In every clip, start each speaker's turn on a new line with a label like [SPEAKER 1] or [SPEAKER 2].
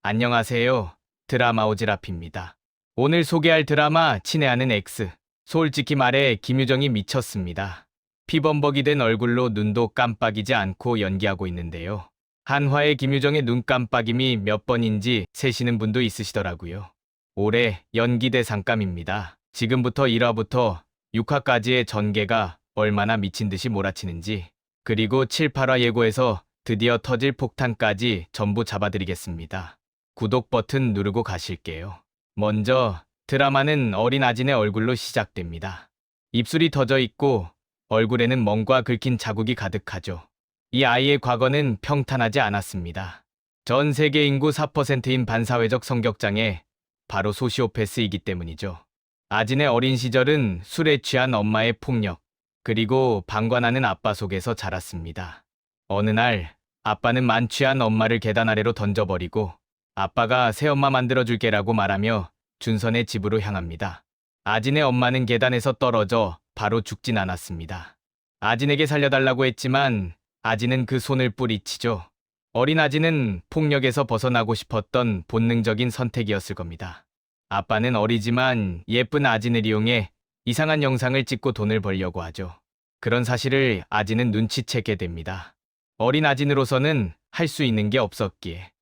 [SPEAKER 1] 안녕하세요. 드라마 오지랖입니다. 오늘 소개할 드라마 친애하는 X. 솔직히 말해 김유정이 미쳤습니다. 피범벅이 된 얼굴로 눈도 깜빡이지 않고 연기하고 있는데요. 한화의 김유정의 눈 깜빡임이 몇 번인지 세시는 분도 있으시더라고요. 올해 연기 대상감입니다. 지금부터 1화부터 6화까지의 전개가 얼마나 미친 듯이 몰아치는지, 그리고 7, 8화 예고에서 드디어 터질 폭탄까지 전부 잡아드리겠습니다. 구독 버튼 누르고 가실게요. 먼저 드라마는 어린 아진의 얼굴로 시작됩니다. 입술이 터져 있고 얼굴에는 멍과 긁힌 자국이 가득하죠. 이 아이의 과거는 평탄하지 않았습니다. 전 세계 인구 4%인 반사회적 성격장애, 바로 소시오패스이기 때문이죠. 아진의 어린 시절은 술에 취한 엄마의 폭력, 그리고 방관하는 아빠 속에서 자랐습니다. 어느 날 아빠는 만취한 엄마를 계단 아래로 던져버리고 아빠가 새엄마 만들어줄게라고 말하며 준선의 집으로 향합니다. 아진의 엄마는 계단에서 떨어져 바로 죽진 않았습니다. 아진에게 살려달라고 했지만 아진은 그 손을 뿌리치죠. 어린 아진은 폭력에서 벗어나고 싶었던 본능적인 선택이었을 겁니다. 아빠는 어리지만 예쁜 아진을 이용해 이상한 영상을 찍고 돈을 벌려고 하죠. 그런 사실을 아진은 눈치채게 됩니다. 어린 아진으로서는 할 수 있는 게 없었기에.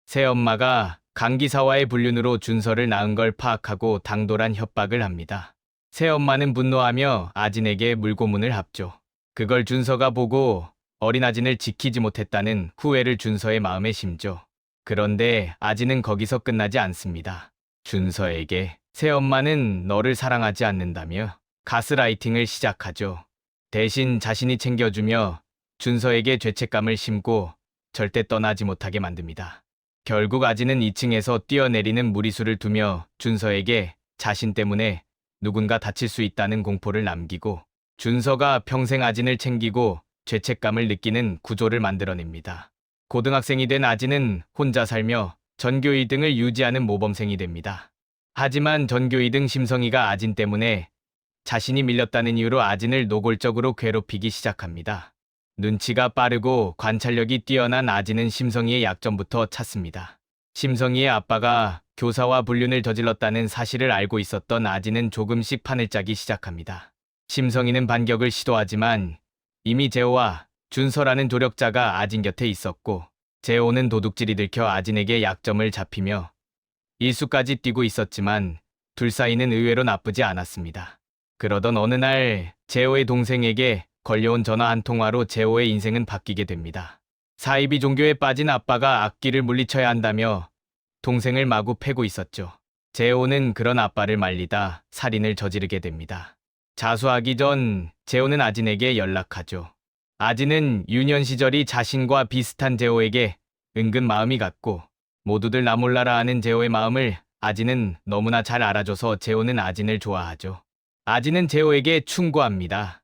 [SPEAKER 1] 새엄마가 강기사와의 불륜으로 준서를 낳은 걸 파악하고 당돌한 협박을 합니다. 새엄마는 분노하며 아진에게 물고문을 합죠. 그걸 준서가 보고 어린 아진을 지키지 못했다는 후회를 준서의 마음에 심죠. 그런데 아진은 거기서 끝나지 않습니다. 준서에게 새엄마는 너를 사랑하지 않는다며 가스라이팅을 시작하죠. 대신 자신이 챙겨주며 준서에게 죄책감을 심고 절대 떠나지 못하게 만듭니다. 결국 아진은 2층에서 뛰어내리는 무리수를 두며 준서에게 자신 때문에 누군가 다칠 수 있다는 공포를 남기고 준서가 평생 아진을 챙기고 죄책감을 느끼는 구조를 만들어냅니다. 고등학생이 된 아진은 혼자 살며 전교 1등을 유지하는 모범생이 됩니다. 하지만 전교 2등 심성이가 아진 때문에 자신이 밀렸다는 이유로 아진을 노골적으로 괴롭히기 시작합니다. 눈치가 빠르고 관찰력이 뛰어난 아진은 심성이의 약점부터 찾습니다. 심성이의 아빠가 교사와 불륜을 저질렀다는 사실을 알고 있었던 아진은 조금씩 판을 짜기 시작합니다. 심성이는 반격을 시도하지만 이미 재호와 준서라는 조력자가 아진 곁에 있었고 재호는 도둑질이 들켜 아진에게 약점을 잡히며 일수까지 뛰고 있었지만 둘 사이는 의외로 나쁘지 않았습니다. 그러던 어느 날 재호의 동생에게 걸려온 전화 한 통화로 재호의 인생은 바뀌게 됩니다. 사이비 종교에 빠진 아빠가 악기를 물리쳐야 한다며 동생을 마구 패고 있었죠. 재호는 그런 아빠를 말리다 살인을 저지르게 됩니다. 자수하기 전 재호는 아진에게 연락하죠. 아진은 유년 시절이 자신과 비슷한 재호에게 은근 마음이 갔고 모두들 나 몰라라 하는 재호의 마음을 아진은 너무나 잘 알아줘서 재호는 아진을 좋아하죠. 아진은 재호에게 충고합니다.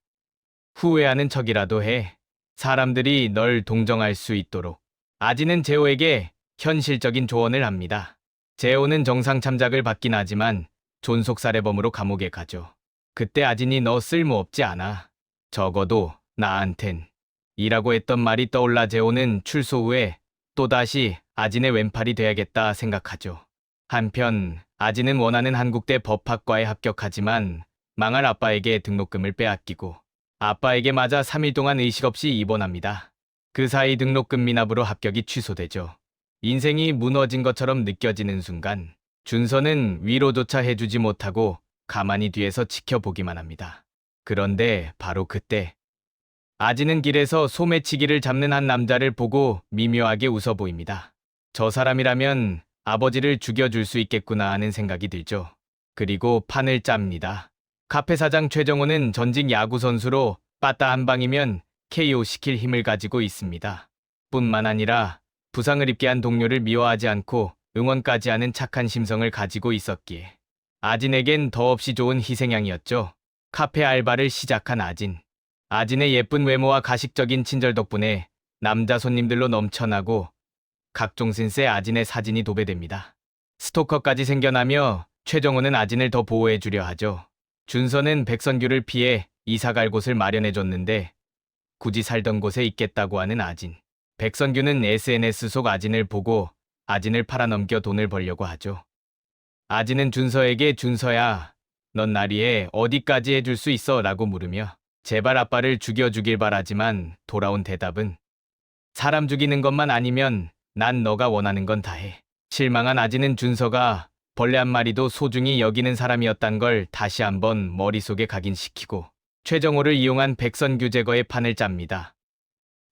[SPEAKER 1] 후회하는 척이라도 해. 사람들이 널 동정할 수 있도록. 아진은 재호에게 현실적인 조언을 합니다. 재호는 정상 참작을 받긴 하지만 존속 살해범으로 감옥에 가죠. 그때 아진이 너 쓸모없지 않아. 적어도 나한텐. 이라고 했던 말이 떠올라 재호는 출소 후에 또다시 아진의 왼팔이 돼야겠다 생각하죠. 한편 아진은 원하는 한국대 법학과에 합격하지만 망할 아빠에게 등록금을 빼앗기고 아빠에게 맞아 3일 동안 의식 없이 입원합니다. 그 사이 등록금 미납으로 합격이 취소되죠. 인생이 무너진 것처럼 느껴지는 순간 준서는 위로조차 해주지 못하고 가만히 뒤에서 지켜보기만 합니다. 그런데 바로 그때 아진은 길에서 소매치기를 잡는 한 남자를 보고 미묘하게 웃어 보입니다. 저 사람이라면 아버지를 죽여줄 수 있겠구나 하는 생각이 들죠. 그리고 판을 짭니다. 카페 사장 최정호는 전직 야구 선수로 빠따 한 방이면 KO 시킬 힘을 가지고 있습니다. 뿐만 아니라 부상을 입게 한 동료를 미워하지 않고 응원까지 하는 착한 심성을 가지고 있었기에 아진에겐 더없이 좋은 희생양이었죠. 카페 알바를 시작한 아진. 아진의 예쁜 외모와 가식적인 친절 덕분에 남자 손님들로 넘쳐나고 각종 센스의 아진의 사진이 도배됩니다. 스토커까지 생겨나며 최정호는 아진을 더 보호해주려 하죠. 준서는 백선규를 피해 이사갈 곳을 마련해줬는데 굳이 살던 곳에 있겠다고 하는 아진. 백선규는 SNS 속 아진을 보고 아진을 팔아넘겨 돈을 벌려고 하죠. 아진은 준서에게 준서야, 넌 날 위해 어디까지 해줄 수 있어? 라고 물으며 제발 아빠를 죽여주길 바라지만 돌아온 대답은 사람 죽이는 것만 아니면 난 너가 원하는 건 다 해. 실망한 아진은 준서가 벌레 한 마리도 소중히 여기는 사람이었단 걸 다시 한번 머릿속에 각인시키고 최정호를 이용한 백선규 제거의 판을 짭니다.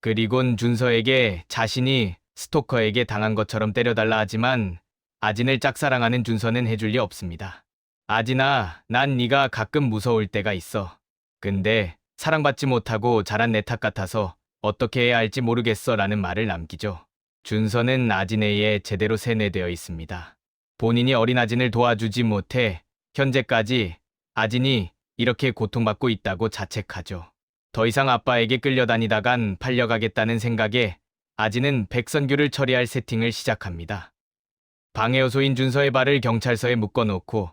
[SPEAKER 1] 그리곤 준서에게 자신이 스토커에게 당한 것처럼 때려달라 하지만 아진을 짝사랑하는 준서는 해줄 리 없습니다. 아진아, 난 네가 가끔 무서울 때가 있어. 근데 사랑받지 못하고 자란 내 탓 같아서 어떻게 해야 할지 모르겠어 라는 말을 남기죠. 준서는 아진에 의해 제대로 세뇌되어 있습니다. 본인이 어린 아진을 도와주지 못해 현재까지 아진이 이렇게 고통받고 있다고 자책하죠. 더 이상 아빠에게 끌려다니다간 팔려가겠다는 생각에 아진은 백선규를 처리할 세팅을 시작합니다. 방해 요소인 준서의 발을 경찰서에 묶어놓고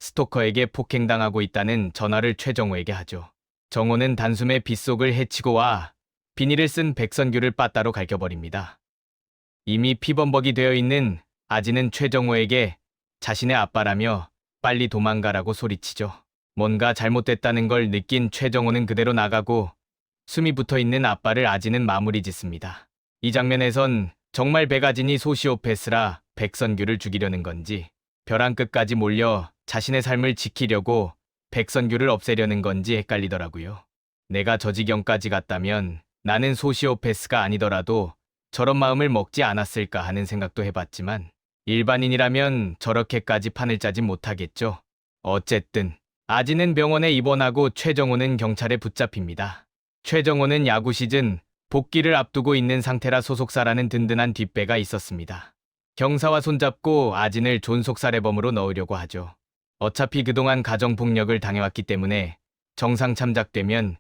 [SPEAKER 1] 스토커에게 폭행당하고 있다는 전화를 최정호에게 하죠. 정호는 단숨에 빗속을 헤치고 와 비닐을 쓴 백선규를 빠따로 갈겨버립니다. 이미 피범벅이 되어 있는 아진은 최정호에게 자신의 아빠라며 빨리 도망가라고 소리치죠. 뭔가 잘못됐다는 걸 느낀 최정호는 그대로 나가고 숨이 붙어있는 아빠를 아진은 마무리 짓습니다. 이 장면에선 정말 백아진이 소시오패스라 백선규를 죽이려는 건지 벼랑 끝까지 몰려 자신의 삶을 지키려고 백선규를 없애려는 건지 헷갈리더라고요. 내가 저 지경까지 갔다면 나는 소시오패스가 아니더라도 저런 마음을 먹지 않았을까 하는 생각도 해봤지만 일반인이라면 저렇게까지 판을 짜지 못하겠죠. 어쨌든 아진은 병원에 입원하고 최정호는 경찰에 붙잡힙니다. 최정호는 야구 시즌 복귀를 앞두고 있는 상태라 소속사라는 든든한 뒷배가 있었습니다. 경사와 손잡고 아진을 존속살해범으로 넣으려고 하죠. 어차피 그동안 가정폭력을 당해왔기 때문에 정상 참작되면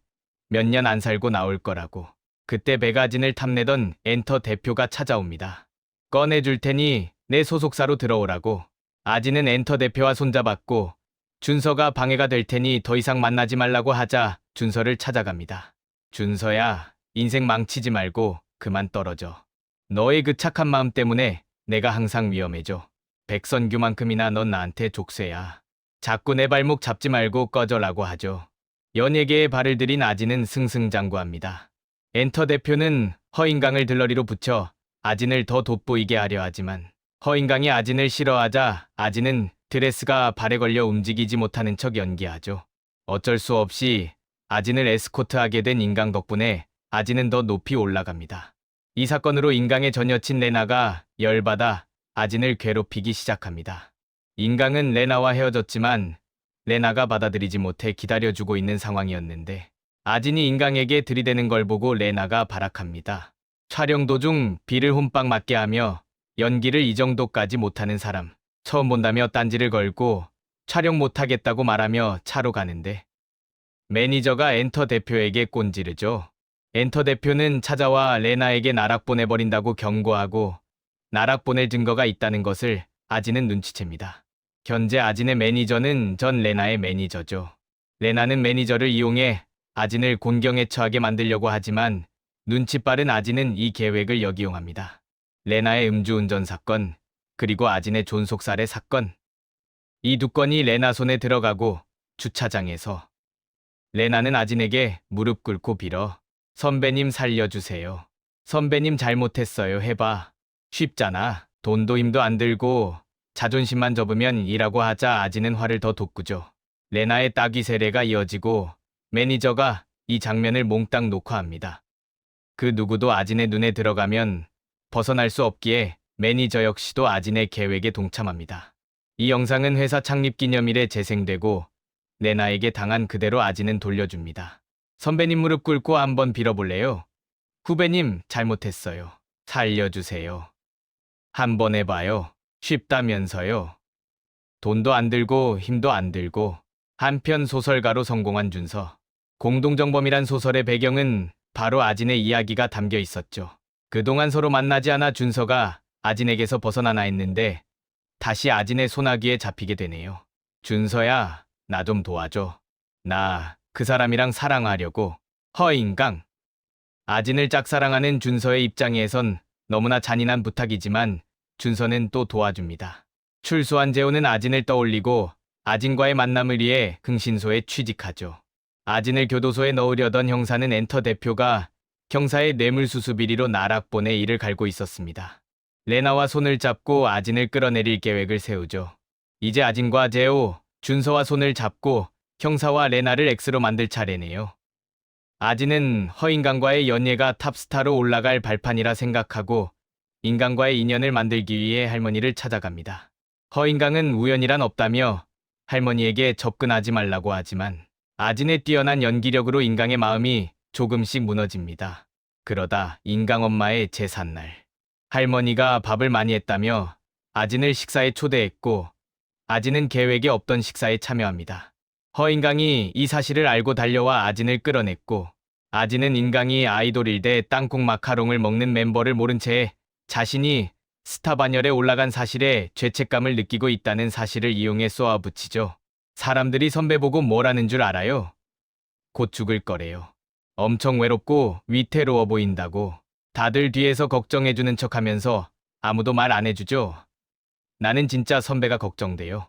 [SPEAKER 1] 몇 년 안 살고 나올 거라고. 그때 백아진을 탐내던 엔터 대표가 찾아옵니다. 꺼내줄 테니 내 소속사로 들어오라고. 아진은 엔터 대표와 손잡았고 준서가 방해가 될 테니 더 이상 만나지 말라고 하자 준서를 찾아갑니다. 준서야, 인생 망치지 말고 그만 떨어져. 너의 그 착한 마음 때문에 내가 항상 위험해져. 백선규만큼이나 넌 나한테 족쇄야. 자꾸 내 발목 잡지 말고 꺼져라고 하죠. 연예계에 발을 들인 아진은 승승장구합니다. 엔터 대표는 허인강을 들러리로 붙여 아진을 더 돋보이게 하려 하지만 허인강이 아진을 싫어하자 아진은 드레스가 발에 걸려 움직이지 못하는 척 연기하죠. 어쩔 수 없이 아진을 에스코트하게 된 인강 덕분에 아진은 더 높이 올라갑니다. 이 사건으로 인강의 전 여친 레나가 열받아 아진을 괴롭히기 시작합니다. 인강은 레나와 헤어졌지만 레나가 받아들이지 못해 기다려주고 있는 상황이었는데 아진이 인강에게 들이대는 걸 보고 레나가 발악합니다. 촬영 도중 비를 홈빵 맞게 하며 연기를 이 정도까지 못하는 사람 처음 본다며 딴지를 걸고 촬영 못하겠다고 말하며 차로 가는데 매니저가 엔터 대표에게 꼰지르죠. 엔터 대표는 찾아와 레나에게 나락 보내버린다고 경고하고 나락 보낼 증거가 있다는 것을 아진은 눈치챕니다. 현재 아진의 매니저는 전 레나의 매니저죠. 레나는 매니저를 이용해 아진을 곤경에 처하게 만들려고 하지만 눈치 빠른 아진은 이 계획을 역이용합니다. 레나의 음주운전 사건, 그리고 아진의 존속살해 사건. 이 두 건이 레나 손에 들어가고 주차장에서 레나는 아진에게 무릎 꿇고 빌어 선배님 살려주세요. 선배님 잘못했어요 해봐. 쉽잖아. 돈도 힘도 안 들고 자존심만 접으면 일하고 하자. 아진은 화를 더 돋구죠. 레나의 따귀 세례가 이어지고 매니저가 이 장면을 몽땅 녹화합니다. 그 누구도 아진의 눈에 들어가면 벗어날 수 없기에 매니저 역시도 아진의 계획에 동참합니다. 이 영상은 회사 창립 기념일에 재생되고 레나에게 당한 그대로 아진은 돌려줍니다. 선배님 무릎 꿇고 한번 빌어볼래요? 후배님 잘못했어요. 살려주세요. 한번 해봐요. 쉽다면서요. 돈도 안 들고 힘도 안 들고 한편 소설가로 성공한 준서. 공동정범이란 소설의 배경은 바로 아진의 이야기가 담겨 있었죠. 그동안 서로 만나지 않아 준서가 아진에게서 벗어나나 했는데 다시 아진의 소나기에 잡히게 되네요. 준서야, 나 좀 도와줘. 나 그 사람이랑 사랑하려고. 허인강. 아진을 짝사랑하는 준서의 입장에선 너무나 잔인한 부탁이지만 준서는 또 도와줍니다. 출소한 재호는 아진을 떠올리고 아진과의 만남을 위해 흥신소에 취직하죠. 아진을 교도소에 넣으려던 형사는 엔터 대표가 경사의 뇌물수수 비리로 나락 보내 이를 갈고 있었습니다. 레나와 손을 잡고 아진을 끌어내릴 계획을 세우죠. 이제 아진과 재호, 준서와 손을 잡고 형사와 레나를 X로 만들 차례네요. 아진은 허인강과의 연예가 탑스타로 올라갈 발판이라 생각하고 인강과의 인연을 만들기 위해 할머니를 찾아갑니다. 허인강은 우연이란 없다며 할머니에게 접근하지 말라고 하지만 아진의 뛰어난 연기력으로 인강의 마음이 조금씩 무너집니다. 그러다 인강 엄마의 제삿날, 할머니가 밥을 많이 했다며 아진을 식사에 초대했고 아진은 계획에 없던 식사에 참여합니다. 허인강이 이 사실을 알고 달려와 아진을 끌어냈고 아진은 인강이 아이돌일 때 땅콩 마카롱을 먹는 멤버를 모른 채 자신이 스타 반열에 올라간 사실에 죄책감을 느끼고 있다는 사실을 이용해 쏘아붙이죠. 사람들이 선배 보고 뭐라는 줄 알아요? 곧 죽을 거래요. 엄청 외롭고 위태로워 보인다고. 다들 뒤에서 걱정해주는 척하면서 아무도 말 안 해주죠. 나는 진짜 선배가 걱정돼요.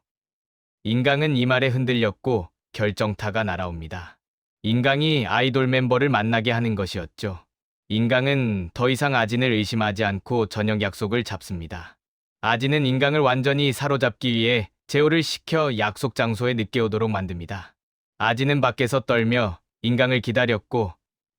[SPEAKER 1] 인강은 이 말에 흔들렸고 결정타가 날아옵니다. 인강이 아이돌 멤버를 만나게 하는 것이었죠. 인강은 더 이상 아진을 의심하지 않고 저녁 약속을 잡습니다. 아진은 인강을 완전히 사로잡기 위해 재호를 시켜 약속 장소에 늦게 오도록 만듭니다. 아진은 밖에서 떨며 인강을 기다렸고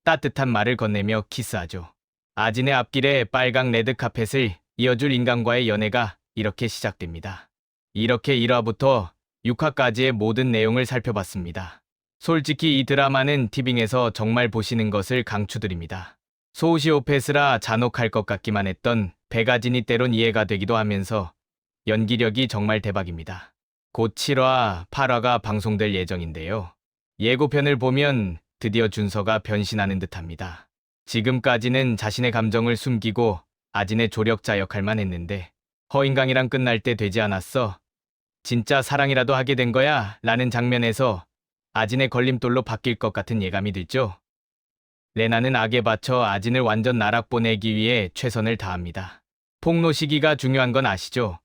[SPEAKER 1] 따뜻한 말을 건네며 키스하죠. 아진의 앞길에 빨강 레드카펫을 이어줄 인강과의 연애가 이렇게 시작됩니다. 이렇게 1화부터 6화까지의 모든 내용을 살펴봤습니다. 솔직히 이 드라마는 티빙에서 정말 보시는 것을 강추드립니다. 소시오패스라 잔혹할 것 같기만 했던 백아진이 때론 이해가 되기도 하면서 연기력이 정말 대박입니다. 곧 7화, 8화가 방송될 예정인데요. 예고편을 보면 드디어 준서가 변신하는 듯합니다. 지금까지는 자신의 감정을 숨기고 아진의 조력자 역할만 했는데 허인강이랑 끝날 때 되지 않았어? 진짜 사랑이라도 하게 된 거야? 라는 장면에서 아진의 걸림돌로 바뀔 것 같은 예감이 들죠. 레나는 악에 받쳐 아진을 완전 나락 보내기 위해 최선을 다합니다. 폭로 시기가 중요한 건 아시죠?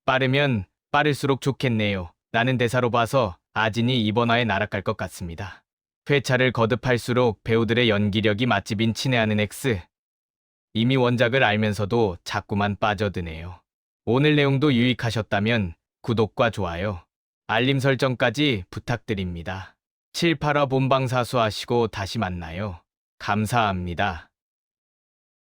[SPEAKER 1] 빠르면 빠를수록 좋겠네요. 라는 대사로 봐서 아진이 이번 화에 날아갈 것 같습니다. 회차를 거듭할수록 배우들의 연기력이 맛집인 친애하는 X. 이미 원작을 알면서도 자꾸만 빠져드네요. 오늘 내용도 유익하셨다면 구독과 좋아요, 알림 설정까지 부탁드립니다. 7, 8화 본방사수 하시고 다시 만나요. 감사합니다.